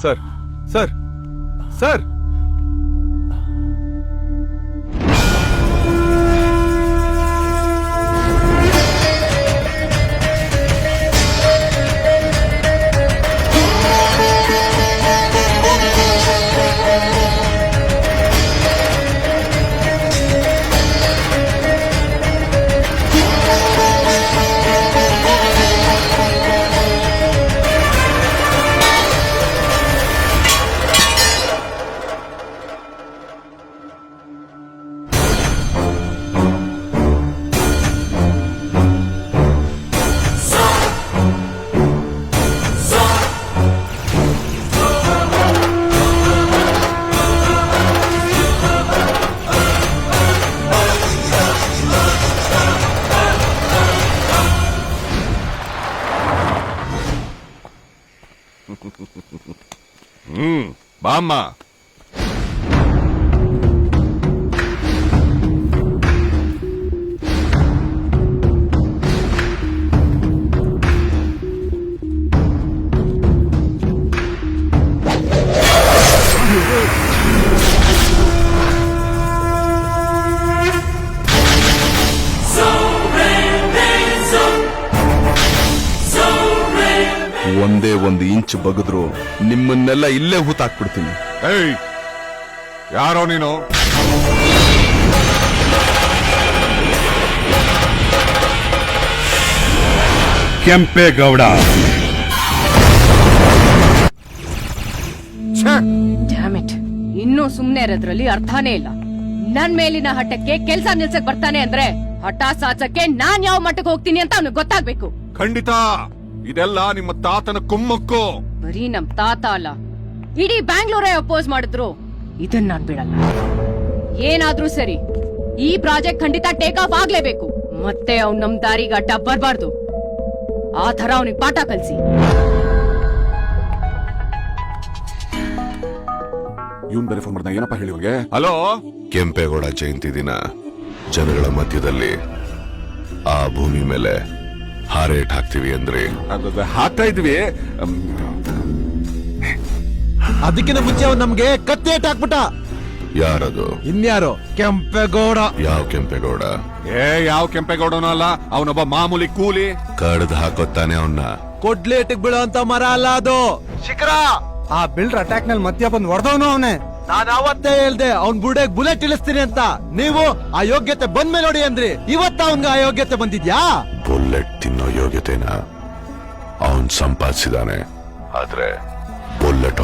Sir sir sir ಬಾಮ್ಮ. ಒಂದೇ ಒಂದು ಇಂಚ್ ಬಗದ್ರು ನಿಮ್ಮನ್ನೆಲ್ಲ ಇಲ್ಲೇ ಹೂತಾಕ್ಬಿಡ್ತೀನಿ. ಏಯ್, ಯಾರೋ ನೀನು? ಕೆಂಪೇಗೌಡ. ಡ್ಯಾಮಿಟ್, ಇನ್ನೂ ಸುಮ್ನೆ ಇರೋದ್ರಲ್ಲಿ ಅರ್ಥನೇ ಇಲ್ಲ. ನನ್ ಮೇಲಿನ ಹಠಕ್ಕೆ ಕೆಲ್ಸ ನಿಲ್ಸಕ್ ಬರ್ತಾನೆ ಅಂದ್ರೆ ಹಠ ಸಾಚಕ್ಕೆ ನಾನ್ ಯಾವ ಮಟ್ಟಕ್ಕೆ ಹೋಗ್ತೀನಿ ಅಂತ ಅವ್ನಿಗೆ ಗೊತ್ತಾಗ್ಬೇಕು. ಖಂಡಿತ ಇದೆಲ್ಲ ನಿಮ್ಮ ತಾತನ ಕುಮ್ಮಕ್ಕು. ಬರೀ ನಮ್ ತಾತ ಅಲ್ಲ, ಇಡೀ ಬ್ಯಾಂಗ್ಳೂರೇ ಅಪೋಸ್ ಮಾಡಿದ್ರು ಇದನ್ನ ನಾನ್ ಬಿಡಲ್ಲ. ಏನಾದ್ರೂ ಸರಿ, ಈ ಪ್ರಾಜೆಕ್ಟ್ ಖಂಡಿತ ಟೇಕ್ ಆಫ್ ಆಗ್ಲೇಬೇಕು. ಮತ್ತೆ ಅವ್ನ್ ನಮ್ ದಾರಿಗೆ ಅಡ್ಡ ಬರ್ಬಾರ್ದು. ಆ ತರ ಅವನಿಗೆ ಪಾಠ ಕಲ್ಸಿ. ಇವನ್ ಬೇರೆ ಫೋನ್ ಮಾಡ್ದ, ಏನಪ್ಪ ಹೇಳಿ ಹೋಗೆ. ಹಲೋ, ಕೆಂಪೇಗೌಡ ಜಯಂತಿ ದಿನ ಜನಗಳ ಮಧ್ಯದಲ್ಲಿ ಆ ಭೂಮಿ ಮೇಲೆ ಹಾರೇಟ್ ಹಾಕ್ತಿವಿ ಅಂದ್ರೆ ಹಾಕ್ತಾ ಇದ್ವಿ. ಅದಕ್ಕಿಂತ ಮುಂಚೆ ಅವ್ನು ನಮ್ಗೆ ಕತ್ತೇಟ್ ಹಾಕ್ಬಿಟ್ಟ. ಯಾರದು? ಇನ್ಯಾರು? ಕೆಂಪೇಗೌಡ. ಯಾವ ಕೆಂಪೇಗೌಡ? ಯಾವ ಕೆಂಪೇಗೌಡನೂ ಅಲ್ಲ, ಅವನೊಬ್ಬ ಮಾಮೂಲಿ ಕೂಲಿ. ಕಡ್ದು ಹಾಕೋತಾನೆ ಅವನ್ನ. ಕೊಡ್ಲೇಟಿಗೆ ಬೀಳೋಂತ ಮರ ಅಲ್ಲ ಅದು, ಶಿಖರ. ಆ ಬಿಲ್ಡರ್ ಅಟ್ಯಾಕ್ ನಲ್ಲಿ ಮಧ್ಯ ಬಂದು ಹೊಡೆದವನು ಅವನೇ. ನಾನು ಅವತ್ತೇ ಹೇಳ್ದೆ ಅವ್ನ್ ಬುಡೆಗ್ ಬುಲೆಟ್ ಇಳಿಸ್ತೀನಿ ಅಂತ. ನೀವು ಆ ಯೋಗ್ಯತೆ ಬಂದ್ಮೇಲೆ ನೋಡಿ ಅಂದ್ರಿ. ಇವತ್ತ ಅವನ್ಗೆ ಆ ಯೋಗ್ಯತೆ ಬಂದಿದ್ಯಾ? ಬುಲೆಟ್ ತಿನ್ನೋ ಯೋಗ್ಯತೆನ ಅವನ್ ಸಂಪಾದಿಸಿದಾನೆ, ಆದ್ರೆ ಬುಲೆಟ್